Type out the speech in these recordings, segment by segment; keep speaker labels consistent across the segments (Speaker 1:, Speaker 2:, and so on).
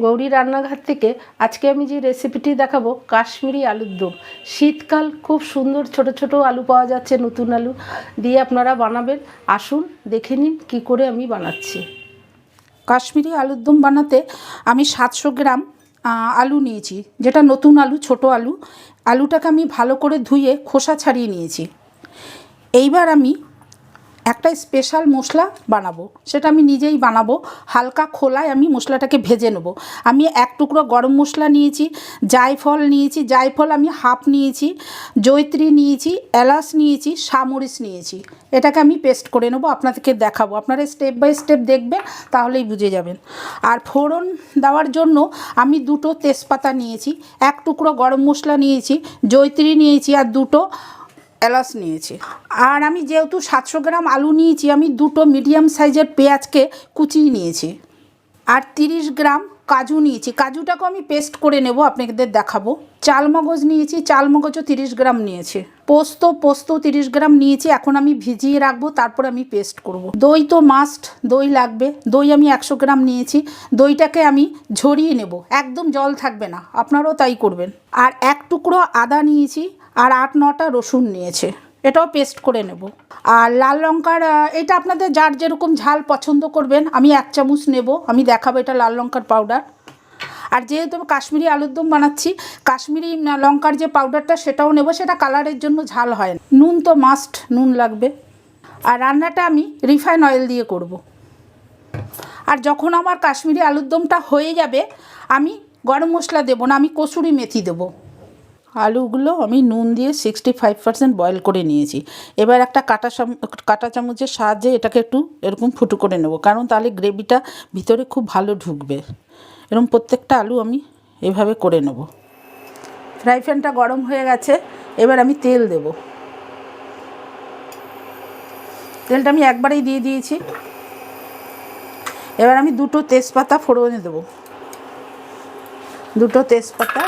Speaker 1: গৌরী রান্নাঘর থেকে আজকে আমি যে রেসিপিটি দেখাবো কাশ্মীরি আলুর দম। শীতকাল, খুব সুন্দর ছোট ছোট আলু পাওয়া যাচ্ছে, নতুন আলু দিয়ে আপনারা বানাবেন। আসুন দেখে নিন কী করে আমি বানাচ্ছি। কাশ্মীরি আলুর দম বানাতে আমি 700 গ্রাম আলু নিয়েছি, যেটা নতুন আলু, ছোট আলু। আলুটাকে আমি ভালো করে ধুয়ে খোসা ছাড়িয়ে নিয়েছি। এইবার আমি একটা স্পেশাল মশলা বানাবো, সেটা আমি নিজেই বানাবো। হালকা খোলায় আমি মশলাটাকে ভেজে নেব। আমি এক টুকরো গরম মশলা নিয়েছি, জায়ফল নিয়েছি, জায়ফল আমি হাফ নিয়েছি, জয়িত্রী নিয়েছি, এলাচ নিয়েছি, সামরিচ নিয়েছি। এটাকে আমি পেস্ট করে নেব, আপনাদেরকে দেখাবো। আপনারা স্টেপ বাই স্টেপ দেখবেন, তাহলেই বুঝে যাবেন। আর ফোড়ন দেওয়ার জন্য আমি 2টো তেজপাতা নিয়েছি, এক টুকরো গরম মশলা নিয়েছি, জয়িত্রী নিয়েছি, আর 2টো এলাচ নিয়েছি। আর আমি যেহেতু 700 গ্রাম আলু নিয়েছি, আমি 2টো মিডিয়াম সাইজের পেঁয়াজকে কুচিয়ে নিয়েছি। আর 30 গ্রাম কাজু নিয়েছি, কাজুটাকে আমি পেস্ট করে নেব, আপনাদের দেখাবো। চালমগজ নিয়েছি, চালমগজও 30 গ্রাম নিয়েছি। পোস্ত 30 গ্রাম নিয়েছি, এখন আমি ভিজিয়ে রাখবো, তারপর আমি পেস্ট করব। দই তো মাস্ট, দই লাগবে। দই আমি 100 গ্রাম নিয়েছি। দইটাকে আমি ঝরিয়ে নেব, একদম জল থাকবে না, আপনারাও তাই করবেন। আর এক টুকরো আদা নিয়েছি, আর 8-9টা রসুন নিয়েছে, এটাও পেস্ট করে নেব। আর লাল লঙ্কার, এটা আপনাদের যার যেরকম ঝাল পছন্দ করবেন, আমি 1 চামচ নেব, আমি দেখাবো এটা লাল লঙ্কার পাউডার। আর যেহেতু আমি কাশ্মীরি আলুর দম বানাচ্ছি, কাশ্মীরি লঙ্কার যে পাউডারটা সেটাও নেব, সেটা কালারের জন্য, ঝাল হয় না। নুন তো মাস্ট, নুন লাগবে। আর রান্নাটা আমি রিফাইন অয়েল দিয়ে করব। আর যখন আমার কাশ্মীরি আলুর দমটা হয়ে যাবে, আমি গরম মশলা দেবো না, আমি কসুরি মেথি দেবো। আলুগুলো আমি নুন দিয়ে 65% বয়েল করে নিয়েছি। এবার একটা কাঁটা চামচের সাহায্যে এটাকে একটু এরকম ফুটো করে নেব, কারণ তাহলে গ্রেভিটা ভিতরে খুব ভালো ঢুকবে। এরকম প্রত্যেকটা আলু আমি এভাবে করে নেব। ফ্রাই প্যানটা গরম হয়ে গেছে, এবার আমি তেল দেব। তেলটা আমি একবারেই দিয়ে দিয়েছি। এবার আমি 2টো তেজপাতা ফোড়নে দেব, 2টো তেজপাতা।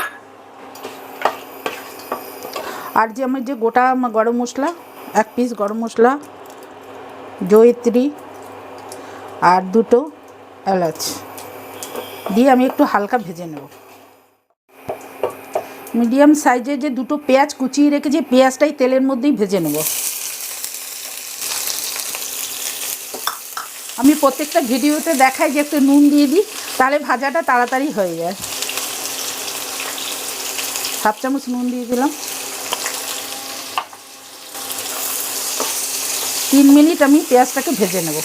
Speaker 1: আর যে আমার যে গোটা গরম মশলা, 1 পিস গরম মশলা, জয়িত্রী, আর 2টো এলাচ দিয়ে আমি একটু হালকা ভেজে নেব। মিডিয়াম সাইজের যে 2টো পেঁয়াজ কুচিয়ে রেখেছি, পেঁয়াজটাই তেলের মধ্যেই ভেজে নেব। আমি প্রত্যেকটা ভিডিওতে দেখাই যে একটু নুন দিয়ে দিই, তাহলে ভাজাটা তাড়াতাড়ি হয়ে যায়। 1/2 চামচ নুন দিয়ে দিলাম। 3 মিনিট আমি পেঁয়াজটাকে ভেজে নেব।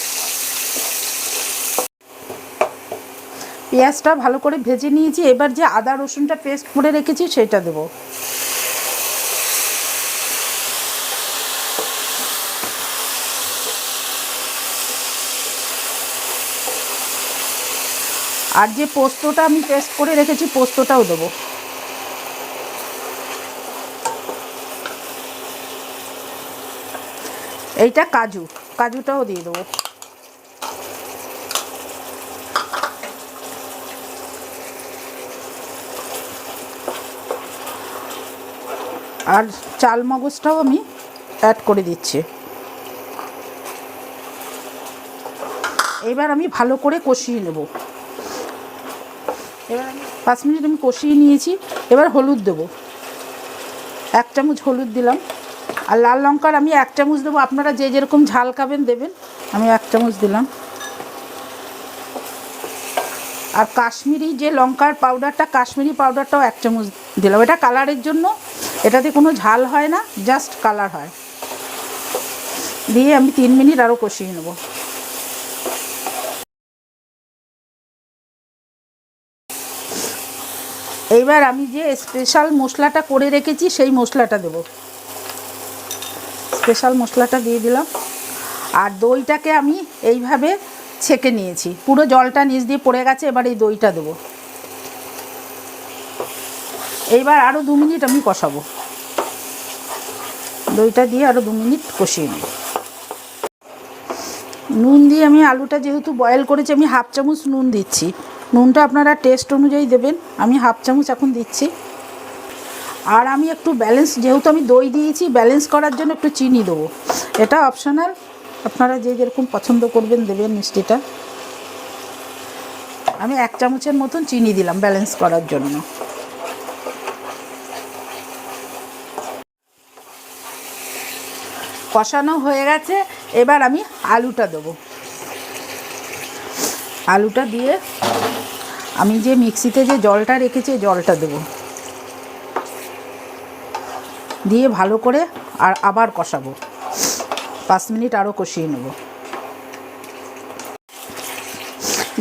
Speaker 1: পেঁয়াজটা ভালো করে ভেজে নিয়েছি। এবার যে আদা রসুনটা পেস্ট করে রেখেছি সেটা দেব। আর যে পোস্তটা আমি পেস্ট করে রেখেছি, পোস্তটাও দেবো। এইটা কাজুটাও দিয়ে দেবো। আর চালমগজটাও আমি অ্যাড করে দিচ্ছি। এবার আমি ভালো করে কষিয়ে নেব। এবার আমি 5 মিনিট আমি কষিয়ে নিয়েছি। এবার হলুদ দেবো, 1 চামচ হলুদ দিলাম। আর লাল লঙ্কার আমি 1 চামচ দেবো, আপনারা যে যেরকম ঝাল খাবেন দেবেন। আমি 1 চামচ দিলাম। আর কাশ্মীরি যে লঙ্কার পাউডারটা, কাশ্মীরি পাউডারটাও 1 চামচ দিলাম। এটা কালারের জন্য, এটাতে কোনো ঝাল হয় না, জাস্ট কালার হয়। দিয়ে আমি 3 মিনিট আরও কষিয়ে নেব। এইবার আমি যে স্পেশাল মশলাটা করে রেখেছি সেই মশলাটা দেব। স্পেশাল মশলাটা দিয়ে দিলাম। আর দইটাকে আমি এইভাবে ছেঁকে নিয়েছি, পুরো জলটা নিচ দিয়ে পড়ে গেছে। এবার এই দইটা দেবো। এইবার আরও 2 মিনিট আমি কষাবো। দইটা দিয়ে আরও 2 মিনিট কষিয়ে নেব। নুন দিয়ে আমি আলুটা যেহেতু বয়েল করেছি, আমি 1/2 চামচ নুন দিচ্ছি। নুনটা আপনারা টেস্ট অনুযায়ী দেবেন, আমি 1/2 চামচ এখন দিচ্ছি। আর আমি একটু ব্যালেন্স, যেহেতু আমি দই দিয়েছি, ব্যালেন্স করার জন্য একটু চিনি দেবো। এটা অপশনাল, আপনারা যে যেরকম পছন্দ করবেন দেবেন মিষ্টিটা।
Speaker 2: আমি 1 চামচের মতন চিনি দিলাম ব্যালেন্স করার জন্য। কষানো হয়ে গেছে, এবার আমি আলুটা দেবো। আলুটা দিয়ে আমি যে মিক্সিতে যে জলটা রেখেছি জলটা দেবো, দিয়ে ভালো করে আর আবার কষাবো। 5 মিনিট আরও কষিয়ে নেব।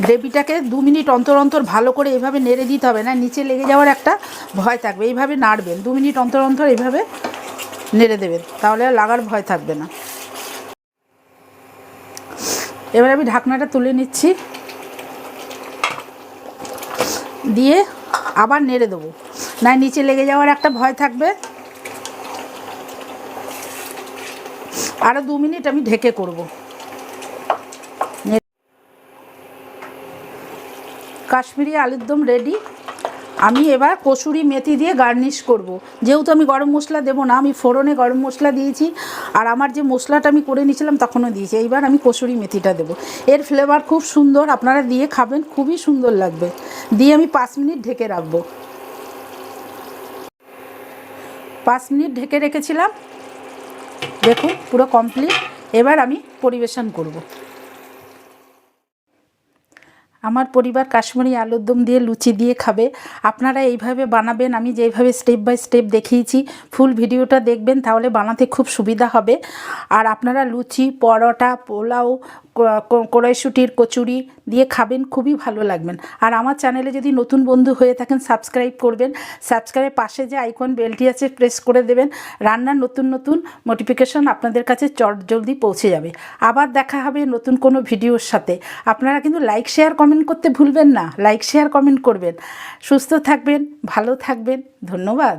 Speaker 2: গ্রেভিটাকে 2 মিনিট অন্তর অন্তর ভালো করে এইভাবে নেড়ে দিতে হবে, না নিচে লেগে যাওয়ার একটা ভয় থাকবে। এইভাবে নাড়বেন, 2 মিনিট অন্তর অন্তর এইভাবে নেড়ে দেবেন, তাহলে আর লাগার ভয় থাকবে না। এবার আমি ঢাকনাটা তুলে নিচ্ছি, দিয়ে আবার নেড়ে দেবো, না নিচে লেগে যাওয়ার একটা ভয় থাকবে। আরও 2 মিনিট আমি ঢেকে করব। কাশ্মীরি আলুর দম রেডি। আমি এবার কসুরি মেথি দিয়ে গার্নিশ করব। যেহেতু আমি গরম মশলা দেবো না, আমি ফোড়নে গরম মশলা দিয়েছি, আর আমার যে মশলাটা আমি করে নিয়েছিলাম তখনও দিয়েছি। এইবার আমি কসুরি মেথিটা দেবো। এর ফ্লেভার খুব সুন্দর, আপনারা দিয়ে খাবেন, খুবই সুন্দর লাগবে। দিয়ে আমি 5 মিনিট ঢেকে রাখবো। 5 মিনিট ঢেকে রেখেছিলাম, দেখুন পুরো কমপ্লিট। এবার আমি পরিবেশন করব। আমার পরিবার কাশ্মীরি আলুর দম দিয়ে লুচি দিয়ে খাবে। আপনারা এইভাবে বানাবেন, আমি যেইভাবে স্টেপ বাই স্টেপ দেখিয়েছি ফুল ভিডিওটা দেখবেন, তাহলে বানাতে খুব সুবিধা হবে। আর আপনারা লুচি, পরোটা, পোলাও, কড়াইশুঁটির কচুরি দিয়ে খাবেন, খুবই ভালো লাগবেন। আর আমার চ্যানেলে যদি নতুন বন্ধু হয়ে থাকেন সাবস্ক্রাইব করবেন। সাবস্ক্রাইব পাশে যে আইকন বেলটি আছে প্রেস করে দেবেন, রান্নার নতুন নতুন নোটিফিকেশন আপনাদের কাছে জলদি পৌঁছে যাবে। আবার দেখা হবে নতুন কোনো ভিডিওর সাথে। আপনারা কিন্তু লাইক শেয়ার কমেন্ট করতে ভুলবেন না, লাইক শেয়ার কমেন্ট করবেন। সুস্থ থাকবেন, ভালো থাকবেন, ধন্যবাদ।